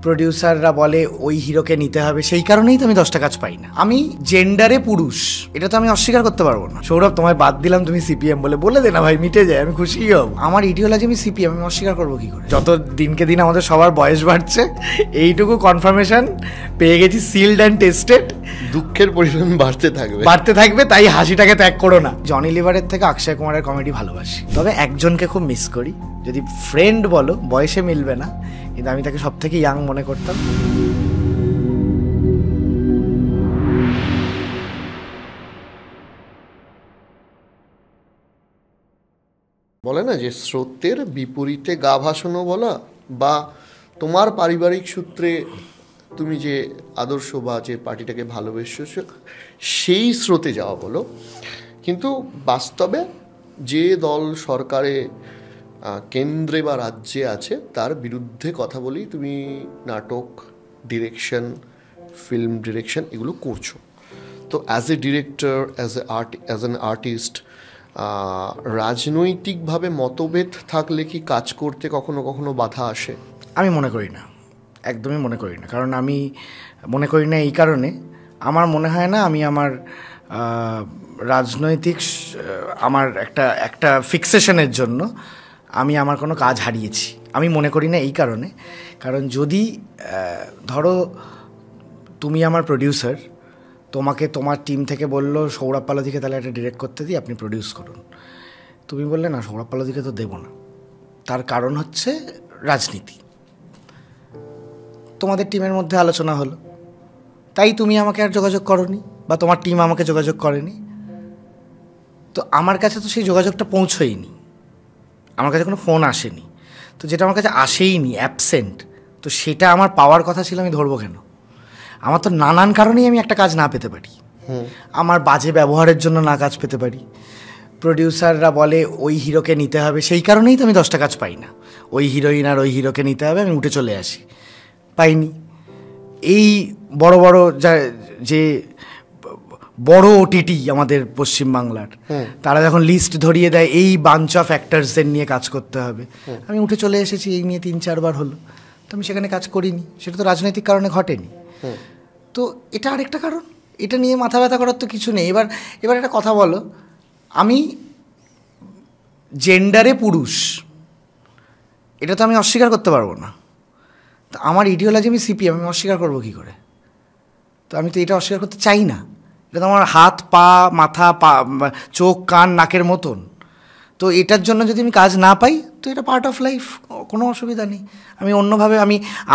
প্রডিউসাররা বলে ওই হিরোকে নিতে হবে, সেই কারণেই তো আমি 10টা কাজ পাই না। আমি জেন্ডারে পুরুষ, এটা তো আমি অস্বীকার করতে পারবো না। সৌরভ, তোমায় বাদ দিলাম, তুমি সিপিএম বলে দে না ভাই, মিটে যায়, আমি খুশি হব। আমার ইডিওলজি আমি সিপিএম, আমি অস্বীকার করবো কি করে? যত দিনকে দিন আমাদের সবার বয়স বাড়ছে, এইটুকু কনফার্মেশন পেয়ে গেছি, সিলড অ্যান্ড টেস্টেড। দুঃখের পরিমাণ বাড়তে থাকবে, তাই হাসিটাকে ত্যাগ করো না। জনি লিভারের থেকে অক্ষয় কুমারের কমেডি ভালোবাসি, তবে একজনকে খুব মিস করি। যদি ফ্রেন্ড বলো, বয়সে মিলবে না, কিন্তু আমি তাকে সব থেকে ইয়াং মনে করতাম। বলে না যে স্রোতের বিপরীতে গা ভাসানো বলা, বা তোমার পারিবারিক সূত্রে তুমি যে আদর্শ বা যে পার্টিটাকে ভালোবেসেছো সেই স্রোতে যাওয়া বলো, কিন্তু বাস্তবে যে দল সরকারে কেন্দ্রে বা রাজ্যে আছে তার বিরুদ্ধে কথা বলি তুমি নাটক ডিরেকশন, ফিল্ম ডিরেকশন এগুলো করছো। তো as a director, as an artist, রাজনৈতিকভাবে মতভেদ থাকলে কি কাজ করতে কখনো কখনো বাধা আসে? আমি মনে করি না, একদমই মনে করি না। কারণ আমি মনে করি না এই কারণে, আমার মনে হয় না আমি আমার রাজনৈতিক আমার একটা ফিক্সেশনের জন্য আমি আমার কোনো কাজ হারিয়েছি। আমি মনে করি না এই কারণে, কারণ যদি ধরো তুমি আমার প্রডিউসার, তোমাকে তোমার টিম থেকে বললো সৌরভ পালোধিকে তাহলে একটা ডিরেক্ট করতে দিই, আপনি প্রডিউস করুন। তুমি বললে না, সৌরভ পালোধিকে তো দেবো না। তার কারণ হচ্ছে রাজনীতি। তোমাদের টিমের মধ্যে আলোচনা হলো, তাই তুমি আমাকে আর যোগাযোগ করোনি, বা তোমার টিম আমাকে যোগাযোগ করেনি। তো আমার কাছে তো সেই যোগাযোগটা পৌঁছয়নি, আমার কাছে কোনো ফোন আসেনি। তো যেটা আমার কাছে আসেইনি, অ্যাবসেন্ট, তো সেটা আমার পাওয়ার কথা ছিল, আমি ধরবো কেন? আমার তো নানান কারণেই আমি একটা কাজ না পেতে পারি। আমার বাজে ব্যবহারের জন্য না কাজ পেতে পারি। প্রডিউসাররা বলে ওই হিরোকে নিতে হবে, সেই কারণেই তো আমি 10টা কাজ পাই না। ওই হিরোইন আর ওই হিরোকে নিতে হবে, আমি উঠে চলে আসি, পাইনি। এই বড় বড় যে বড় ওটিটি আমাদের পশ্চিমবাংলার, তারা যখন লিস্ট ধরিয়ে দেয় এই বাঞ্চ অফ অ্যাক্টার্সদের নিয়ে কাজ করতে হবে, আমি উঠে চলে এসেছি। এই নিয়ে 3-4 বার হলো, তো আমি সেখানে কাজ করিনি। সেটা তো রাজনৈতিক কারণে ঘটেনি। তো এটা আরেকটা কারণ, এটা নিয়ে মাথা ব্যথা করার তো কিছু নেই। এবার একটা কথা বলো, আমি জেন্ডারে পুরুষ, এটা তো আমি অস্বীকার করতে পারবো না। তো আমার ইডিওলজি আমি সিপিএম, আমি অস্বীকার করবো কী করে? তো আমি তো এটা অস্বীকার করতে চাই না। এটা তো আমার হাত, পা, মাথা, চোখ, কান, নাকের মতন। তো এটার জন্য যদি আমি কাজ না পাই, তো এটা পার্ট অফ লাইফ, কোনো অসুবিধা নেই। আমি অন্যভাবে,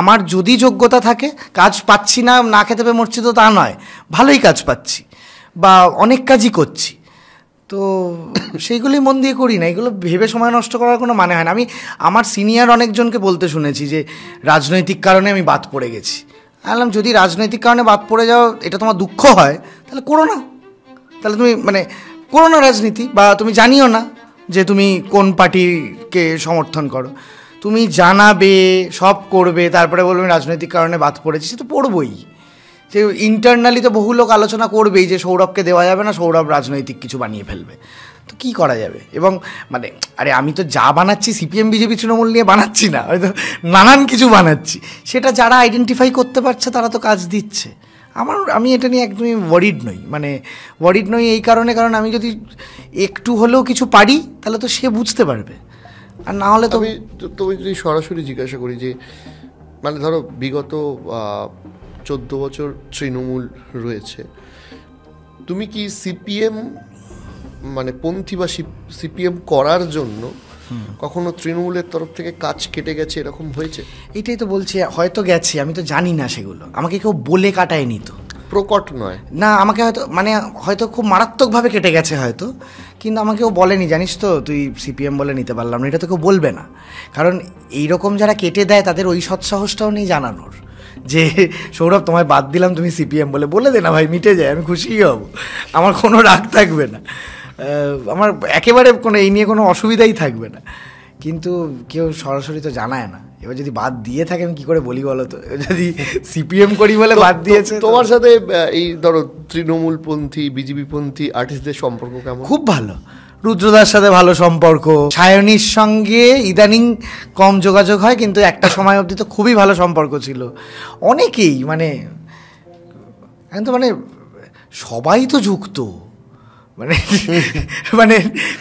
আমার যদি যোগ্যতা থাকে, কাজ পাচ্ছি না, না খেতে পেয়ে মরছি তো তা নয়, ভালোই কাজ পাচ্ছি বা অনেক কাজই করছি, তো সেইগুলোই মন দিয়ে করি না। এগুলো ভেবে সময় নষ্ট করার কোনো মানে হয় না। আমি আমার সিনিয়র অনেকজনকে বলতে শুনেছি যে রাজনৈতিক কারণে আমি বাদ পড়ে গেছি। বললাম, যদি রাজনৈতিক কারণে বাদ পড়ে যাও, এটা তোমার দুঃখ হয়, তাহলে করো না। তাহলে তুমি করো না রাজনীতি, বা তুমি জানিও না যে তুমি কোন পার্টিকে সমর্থন করো। তুমি জানাবে, সব করবে, তারপরে বলবে রাজনৈতিক কারণে বাদ পড়েছি। সে তো পড়বই, যে ইন্টারনালি তো বহু লোক আলোচনা করবেই যে সৌরভকে দেওয়া যাবে না, সৌরভ রাজনৈতিক কিছু বানিয়ে ফেলবে। তো কী করা যাবে? এবং আরে আমি তো যা বানাচ্ছি সিপিএম বিজেপি তৃণমূল নিয়ে বানাচ্ছি না, হয়তো নানান কিছু বানাচ্ছি। সেটা যারা আইডেন্টিফাই করতে পারছে তারা তো কাজ দিচ্ছে। আমি এটা নিয়ে একদমই ওয়ারিড নই এই কারণে, কারণ আমি যদি একটু হলেও কিছু পারি তাহলে তো সে বুঝতে পারবে, আর না হলে তো। তুমি যদি সরাসরি জিজ্ঞাসা করি যে ধরো বিগত 14 বছর তৃণমূল রয়েছে, তুমি কি সিপিএম পন্থী বা সিপিএম করার জন্য কখনো তৃণমূলের তরফ থেকে কাজ কেটে গেছে, এরকম হয়েছে? এটাই তো বলছি, হয়তো গেছে, আমি তো জানি না সেগুলো, আমাকে কেউ বলে কাটায়নি তো, প্রকট নয় না, আমাকে হয়তো খুব মারাত্মকভাবে কেটে গেছে হয়তো, কিন্তু আমাকে কেউ বলেনি, জানিস তো তুই সিপিএম বলে নিতে পারলাম না, এটা তো কেউ বলবে না। কারণ এইরকম যারা কেটে দেয় তাদের ওই সৎসাহসটাও নেই জানানোর যে সৌরভ তোমায় বাদ দিলাম, তুমি সিপিএম বলে দে না ভাই, মিটে যায়, আমি খুশি হব, আমার কোনো রাগ থাকবে না, আমার একেবারে এই নিয়ে কোনো অসুবিধাই থাকবে না। কিন্তু কেউ সরাসরি তো জানায় না। এবার যদি বাদ দিয়ে থাকে আমি কী করে বলি বলো তো? যদি সিপিএম করি বলে বাদ দিয়েছে। তোমার সাথে এই ধরো তৃণমূলপন্থী বিজেপিপন্থী আর্টিস্টদের সম্পর্ক কেমন? খুব ভালো, রুদ্রদার সাথে ভালো সম্পর্ক, সায়নীর সঙ্গে ইদানিং কম যোগাযোগ হয়, কিন্তু একটা সময় অবধি তো খুবই ভালো সম্পর্ক ছিল। অনেকেই মানে এখন তো মানে সবাই তো যুক্ত, মানে মানে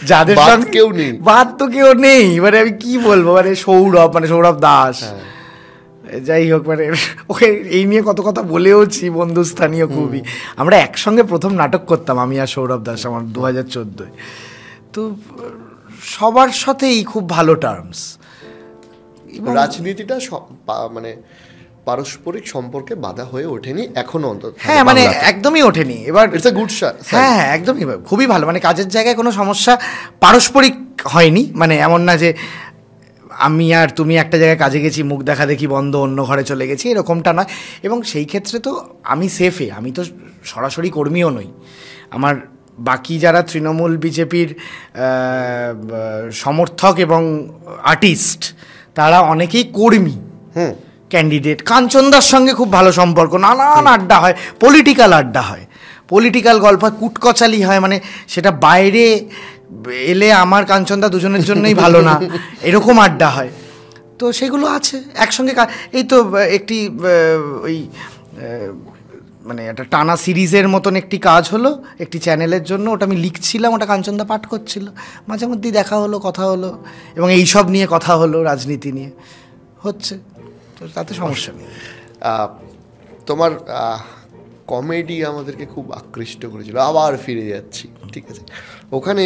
যাদের বাদ সঙ্গে কেউ নেই। বাদ তো কেউ নেই, মানে আমি কি বলবো, মানে সৌরভ দাস, যাই হোক, মানে ওকে এই নিয়ে কত কথা বলেওছি, বন্ধুস্থানীয় খুবই। আমরা একসঙ্গে প্রথম নাটক করতাম, আমি আর সৌরভ দাস, আমার 2014। তো সবার সাথেই খুব ভালো টার্মস। রাজনীতিটা মানে পারস্পরিক সম্পর্কে বাধা হয়ে ওঠেনি এখনো অন্তত। হ্যাঁ, মানে একদমই ওঠেনি। এবার ইটস আ গুড হ্যাঁ, একদমই খুবই ভালো, মানে কাজের জায়গায় কোনো সমস্যা পারস্পরিক হয়নি। মানে এমন না যে আমি আর তুমি একটা জায়গায় কাজে গেছি, মুখ দেখা দেখি বন্ধ, অন্য ঘরে চলে গেছি, এরকমটা নয়। এবং সেই ক্ষেত্রে তো আমি সেফে, আমি তো সরাসরি কর্মীও নই। আমার বাকি যারা তৃণমূল বিজেপির সমর্থক এবং আর্টিস্ট, তারা অনেকেই কর্মী, ক্যান্ডিডেট। কাঞ্চনদার সঙ্গে খুব ভালো সম্পর্ক, নানান আড্ডা হয়, পলিটিক্যাল আড্ডা হয়, পলিটিক্যাল গল্প, কুটকচালি হয়। মানে সেটা বাইরে এলে আমার কাঞ্চনদা দুজনের জন্যই ভালো না, এরকম আড্ডা হয়। তো সেগুলো আছে একসঙ্গে। এই তো একটি ওই মানে একটা টানা সিরিজের মতন একটি কাজ হলো একটি চ্যানেলের জন্য, ওটা আমি লিখছিলাম, ওটা কাঞ্চনদা পাঠ করছিল, মাঝে মধ্যেই দেখা হলো, কথা হলো, এবং এইসব নিয়ে কথা হলো, রাজনীতি নিয়ে হচ্ছে, তো তাতে সমস্যা নেই। তোমার কমেডি আমাদেরকে খুব আকৃষ্ট করেছিল। আবার ফিরে যাচ্ছি, ঠিক আছে, ওখানে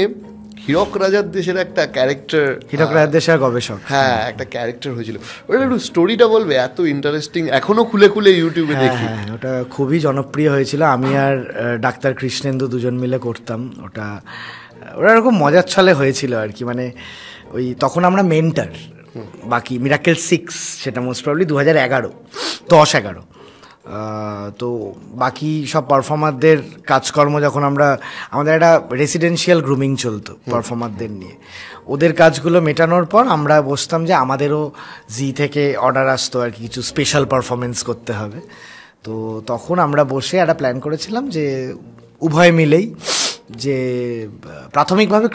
হীরক রাজার দেশের একটা ক্যারেক্টার, হীরক রাজার দেশের গবেষক, হ্যাঁ, একটা ক্যারেক্টার হয়েছিল, ওটা একটু স্টোরিটা বলবে? এত ইন্টারেস্টিং, এখনো খুলে খুলে ইউটিউবে দেখি। হ্যাঁ, ওটা খুবই জনপ্রিয় হয়েছিল। আমি আর ডাক্তার কৃষ্ণেন্দু দুজন মিলে করতাম ওটা। ওটা এরকম মজার ছলে হয়েছিল আর কি। মানে ওই তখন আমরা মেন্টার, বাকি মিরাকেল 6, সেটা মোস্ট প্রবলি 2011-10-11। তো বাকি সব পারফর্মারদের কাজকর্ম যখন আমাদের একটা রেসিডেন্সিয়াল গ্রুমিং চলতো পারফর্মারদের নিয়ে, ওদের কাজগুলো মেটানোর পর আমরা বসতাম যে আমাদেরও জি থেকে অর্ডার আসতো আর কি, কিছু স্পেশাল পারফরমেন্স করতে হবে। তো তখন আমরা বসে একটা প্ল্যান করেছিলাম যে উভয় মিলেই, যে প্রাথমিকভাবে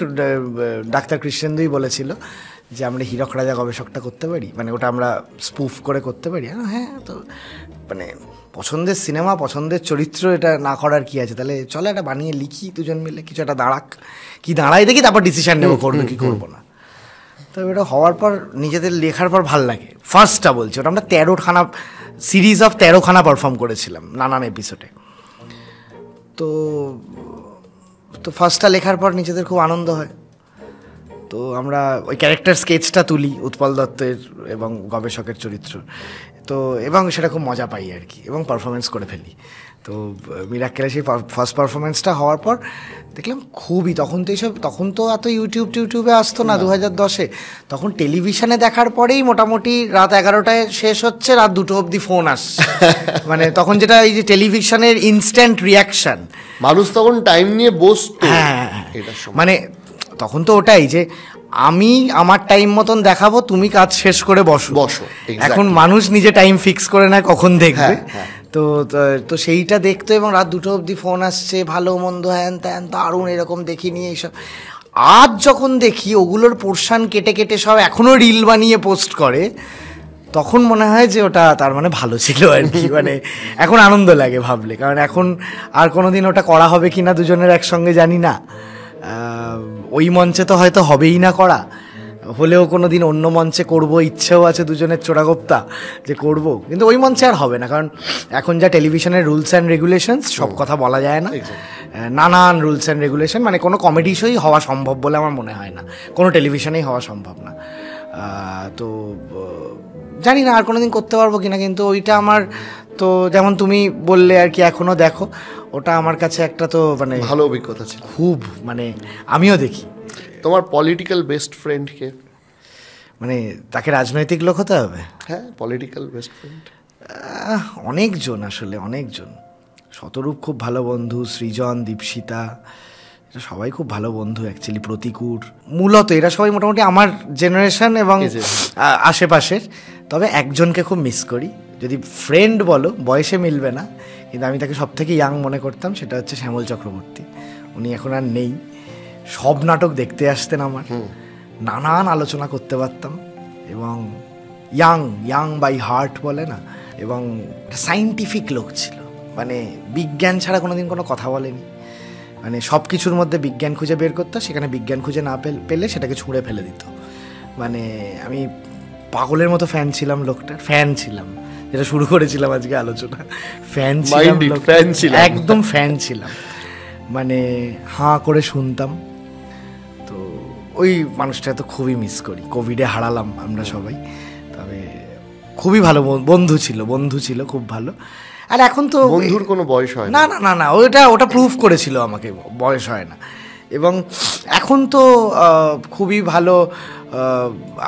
ডাক্তার কৃষ্ণেন্দুই বলেছিল যে আমরা হীরক রাজা গবেষকটা করতে পারি, মানে ওটা আমরা স্পুফ করে করতে পারি। হ্যাঁ, তো মানে পছন্দের সিনেমা, পছন্দের চরিত্র, এটা না করার কি আছে, তাহলে চলো এটা বানিয়ে লিখি দুজন মিলে, কিছু একটা দাঁড়াই দেখি, তারপর ডিসিশন নেবো করবো কি করবো না। তবে এটা হওয়ার পর নিজেদের লেখার পর ভাল লাগে। ফার্স্টটা বলছি, ওটা আমরা 13খানা সিরিজ অফ 13খানা পারফর্ম করেছিলাম নানান এপিসোডে। তো ফার্স্টটা লেখার পর নিজেদের খুব আনন্দ হয়। তো আমরা ওই ক্যারেক্টার স্কেচটা তুলি, উৎপল দত্তের এবং গবেষকের চরিত্র, তো এবং সেটা খুব মজা পাই আর কি, এবং পারফরমেন্স করে ফেলি। তো মিরাক্কেলের সেই ফার্স্ট পারফরমেন্সটা হওয়ার পর দেখলাম খুবই, তখন তো এত ইউটিউবে আসতো না 2010-এ। তখন টেলিভিশনে দেখার পরেই মোটামুটি রাত 11টায় শেষ হচ্ছে, রাত 2টো অবধি ফোন আসছে। মানে তখন যেটা এই যে টেলিভিশনের ইনস্ট্যান্ট রিয়াকশান, মানুষ তখন টাইম নিয়ে বসতো। হ্যাঁ, মানে তখন তো ওটাই যে আমি আমার টাইম মতন দেখাবো, তুমি কাজ শেষ করে বসো। এখন মানুষ নিজে টাইম ফিক্স করে নেয় কখন দেখবে। তো সেইটা দেখতো, এবং রাত 2টো অবধি ফোন আসছে, ভালো মন্দ হ্যান ত্যান দারুণ এরকম দেখি নিয়ে এইসব। আজ যখন দেখি ওগুলোর পোর্শন কেটে কেটে সব এখনও রিল বানিয়ে পোস্ট করে, তখন মনে হয় যে ওটা তার মানে ভালো ছিল আর কি। মানে এখন আনন্দ লাগে ভাবলে, কারণ এখন আর কোনোদিন ওটা করা হবে কি না দুজনের একসঙ্গে জানি না। ওই মঞ্চে তো হয়তো হবেই না করা, হলেও কোনো দিন অন্য মঞ্চে করব, ইচ্ছেও আছে দুজনের চোরাগোপ্তা যে করব, কিন্তু ওই মঞ্চে আর হবে না, কারণ এখন যা টেলিভিশনের রুলস অ্যান্ড রেগুলেশনস, সব কথা বলা যায় না, নানান রুলস অ্যান্ড রেগুলেশন। মানে কোনো কমেডি শোই হওয়া সম্ভব বলে আমার মনে হয় না, কোনো টেলিভিশনেই হওয়া সম্ভব না। তো জানি না আর কোনো দিন করতে পারবো কিনা, কিন্তু ওইটা আমার তো যেমন তুমি বললে আর কি, এখনও দেখো, ওটা আমার কাছে একটা তো মানে ভালো অভিজ্ঞতা ছিল খুব। মানে আমিও দেখি। তোমার পলিটিক্যাল বেস্ট ফ্রেন্ড কে? মানে তাকে রাজনৈতিক লোক হতে হবে? হ্যাঁ, পলিটিক্যাল বেস্ট ফ্রেন্ড অনেকজন, আসলে অনেকজন। শতরূপ খুব ভালো বন্ধু, সৃজন, দীপশিতা, এরা সবাই খুব ভালো বন্ধু অ্যাকচুয়ালি। প্রতিকূর, মূলত এরা সবাই মোটামুটি আমার জেনারেশন এবং আশেপাশের। তবে একজনকে খুব মিস করি, যদি ফ্রেন্ড বলো, বয়সে মিলবে না, কিন্তু আমি তাকে সব থেকে ইয়াং মনে করতাম, সেটা হচ্ছে শ্যামল চক্রবর্তী। উনি এখন আর নেই, সব নাটক দেখতে আসতেন আমার, নানান আলোচনা করতে পারতাম, এবং ইয়াং বাই হার্ট বলে না, এবং সাইন্টিফিক লোক ছিল, মানে বিজ্ঞান ছাড়া কোনোদিন কোনো কথা বলেনি, মানে সব কিছুর মধ্যে বিজ্ঞান খুঁজে বের করতো, সেখানে বিজ্ঞান খুঁজে না পেলে সেটাকে ছুঁড়ে ফেলে দিত। মানে আমি পাগলের মতো ফ্যান ছিলাম লোকটার, যেটা শুরু করেছিলাম আজকে আলোচনা, ফ্যান ছিলাম, একদম ফ্যান ছিলাম, মানে হাঁ করে শুনতাম। তো ওই মানুষটা তো খুবই মিস করি, কোভিডে হারালাম আমরা সবাই, তবে খুবই ভালো বন্ধু ছিল খুব ভালো। আর এখন তো বন্ধুর কোনো বয়স হয় না, না না না ওটা প্রুফ করেছিল আমাকে, বয়স হয় না। এবং এখন তো খুবই ভালো,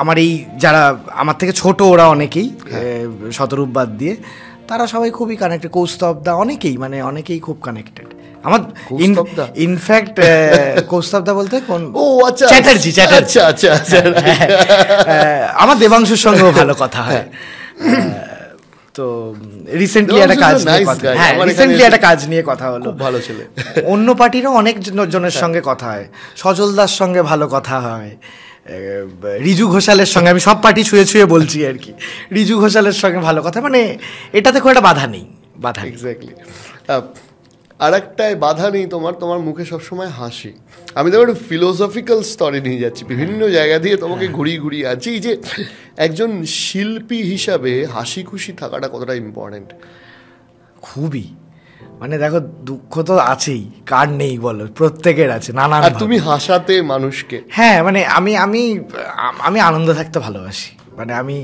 আমার এই যারা আমার থেকে ছোট ওরা অনেকেই, শতরূপ বাদ দিয়ে তারা সবাই খুবই কানেক্টেড, কৌস্তবদা অনেকেই খুব কানেক্টেড আমার। ইনফ্যাক্ট কৌস্তবদা বলতে কোন, ও আচ্ছা, চ্যাটার্জি, আমার দেবাংশুর সঙ্গেও ভালো কথা হয়। তো রিসেন্টলি একটা কাজ নিয়ে কথা হলো, ভালো ছেলে। অন্য পার্টিরও অনেক জনের সঙ্গে কথা হয়, সজল দাস সঙ্গে ভালো কথা হয়, রিজু ঘোষালের সঙ্গে, আমি সব পার্টি ছুঁয়ে বলছি আর কি, রিজু ঘোষালের সঙ্গে ভালো কথা, মানে এটাতে খুব একটা বাধা নেই। এক্স্যাক্টলি। আর একটাই বাধা নেই তোমার মুখে সবসময় হাসি। আমি তোমার একটু ফিলোসফিক্যাল স্তরে নিয়ে যাচ্ছি, বিভিন্ন জায়গা দিয়ে তোমাকে ঘুরিয়ে আছি যে একজন শিল্পী হিসাবে হাসি খুশি থাকাটা কতটা ইম্পর্টেন্ট। খুবই, মানে দেখো দুঃখ তো আছেই, কার নেই বলো, প্রত্যেকের আছে নানান। আর তুমি হাসাতে মানুষকে, হ্যাঁ, মানে আমি আনন্দ থাকতে ভালোবাসি, মানে আমি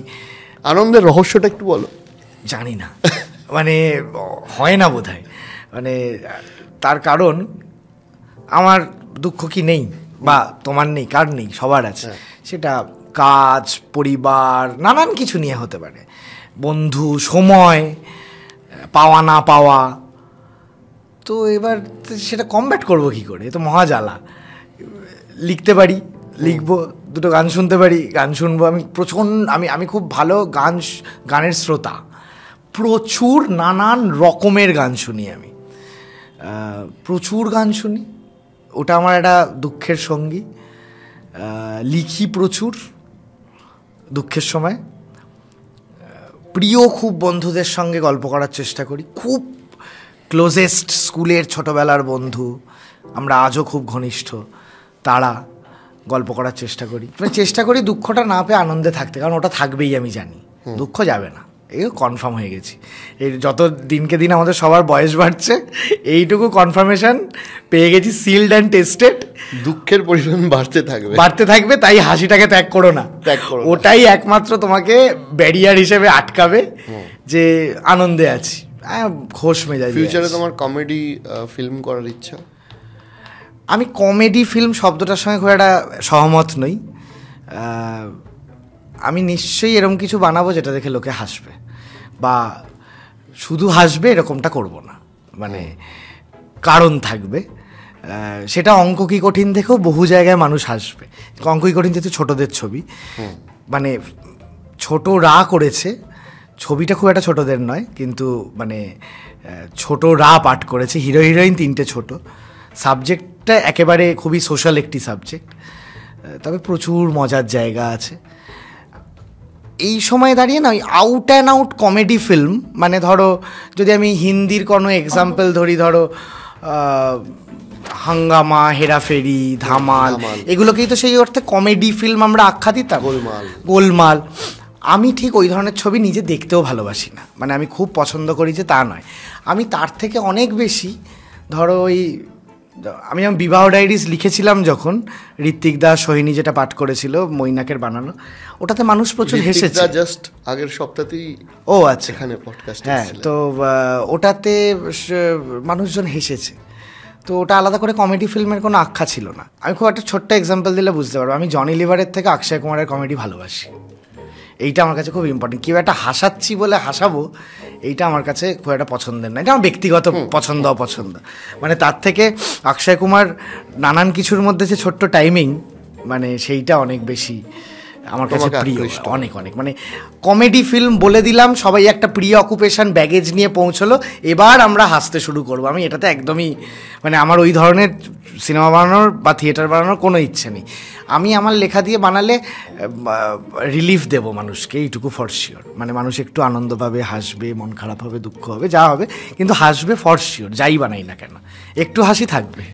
আনন্দের রহস্যটা একটু বলো। জানি না, মানে হয় না বোধহয়, মানে তার কারণ আমার দুঃখ কি নেই, বা তোমার নেই, কার নেই, সবার আছে। সেটা কাজ, পরিবার, নানান কিছু নিয়ে হতে পারে, বন্ধু, সময়, পাওয়া না পাওয়া। তো এবার সেটা কমব্যাট করবো কী করে, এ তো মহাজ্বালা। লিখতে পারি, লিখবো, দুটো গান শুনতে পারি, গান শুনবো। আমি খুব ভালো গানের শ্রোতা, প্রচুর নানান রকমের গান শুনি, আমি প্রচুর গান শুনি, ওটা আমার একটা দুঃখের সঙ্গী। লিখি প্রচুর দুঃখের সময়, প্রিয় খুব বন্ধুদের সঙ্গে গল্প করার চেষ্টা করি, খুব ক্লোজেস্ট স্কুলের ছোটোবেলার বন্ধু, আমরা আজও খুব ঘনিষ্ঠ, তারা গল্প করার চেষ্টা করি দুঃখটা না পেয়ে আনন্দে থাকতে, কারণ ওটা থাকবেই, আমি জানি দুঃখ যাবে না, এই কনফার্ম হয়ে গেছি। এই যত দিনকে দিন আমাদের সবার বয়স বাড়ছে, এইটুকু কনফার্মেশন পেয়ে গেছি, সিলড অ্যান্ড টেস্টেড। দুঃখের পরিমাণ বাড়তে থাকবে, তাই হাসিটাকে ত্যাগ করো না, ওটাই একমাত্র তোমাকে ব্যারিয়ার হিসেবে আটকাবে যে আনন্দে আছি, খোশ মেজাজ। ফিউচারে তোমার কমেডি ফিল্ম করার ইচ্ছা? আমি কমেডি ফিল্ম শব্দটার সঙ্গে খুব একটা সহমত নই। আমি নিশ্চয়ই এরকম কিছু বানাবো যেটা দেখে লোকে হাসবে, বা শুধু হাসবে এরকমটা করব না, মানে কারণ থাকবে। সেটা অঙ্ক কি কঠিন দেখেও বহু জায়গায় মানুষ হাসবে। অঙ্ক কি কঠিন যেহেতু ছোটদের ছবি, মানে ছোটরা করেছে ছবিটা, খুব একটা ছোটদের নয়, কিন্তু মানে ছোটরা পাঠ করেছে, হিরো হিরোইন 3টে ছোট, সাবজেক্টটা একেবারে খুবই সোশ্যাল একটি সাবজেক্ট, তবে প্রচুর মজার জায়গা আছে। এই সময় দাঁড়িয়ে না, ওই out and out comedy film, মানে ধরো যদি আমি হিন্দির কোনো এক্সাম্পল ধরি, ধরো হাঙ্গামা, হেরাফেরি, ধামাল, এগুলোকেই তো সেই অর্থে কমেডি ফিল্ম আমরা আখ্যা দিতাম। গোলমাল। আমি ঠিক ওই ধরনের ছবি নিজে দেখতেও ভালোবাসি না, মানে আমি খুব পছন্দ করি যে তা নয়, আমি তার থেকে অনেক বেশি, ধরো আমি যেমন বিবাহ ডায়েরিজ লিখেছিলাম যখন, ঋত্বিক দা সোহিনী যেটা পাঠ করেছিল, মৈনাকের বানানো, ওটাতে মানুষ প্রচুর হেসেছে। জাস্ট আগের সপ্তাহেই, ও আচ্ছা, এখানে পডকাস্ট, হ্যাঁ, তো ওটাতে মানুষজন হেসেছে, তো ওটা আলাদা করে কমেডি ফিল্মের কোনো আখ্যা ছিল না। আমি খুব একটা ছোট্ট এক্সাম্পল দিলে বুঝতে পারবো, আমি জনি লিভারের থেকে অক্ষয় কুমারের কমেডি ভালোবাসি, এইটা আমার কাছে খুব ইম্পর্টেন্ট। কেউ একটা হাসাচ্ছি বলে হাসাবো, এইটা আমার কাছে খুব একটা পছন্দের না, এটা আমার ব্যক্তিগত পছন্দ অপছন্দ। মানে তার থেকে অক্ষয় কুমার নানান কিছুর মধ্যে যে ছোট্ট টাইমিং, মানে সেইটা অনেক বেশি আমার কাছে তোমাকে প্রিয়, আকৃষ্ট। অনেক অনেক। মানে কমেডি ফিল্ম বলে দিলাম, সবাই একটা প্রিয় অকুপেশন ব্যাগেজ নিয়ে পৌঁছলো, এবার আমরা হাসতে শুরু করবো। আমি এটাতে একদমই মানে আমার ওই ধরনের সিনেমা বানানোর বা থিয়েটার বানানোর কোনো ইচ্ছে নেই। আমি আমার লেখা দিয়ে বানালে রিলিফ দেবো মানুষকে, এইটুকু ফর শিওর। মানে মানুষ একটু আনন্দ পাবে, হাসবে, মন খারাপ হবে, দুঃখ হবে, যা হবে, কিন্তু হাসবে ফর শিওর, যাই বানাই না কেন, একটু হাসি থাকবে।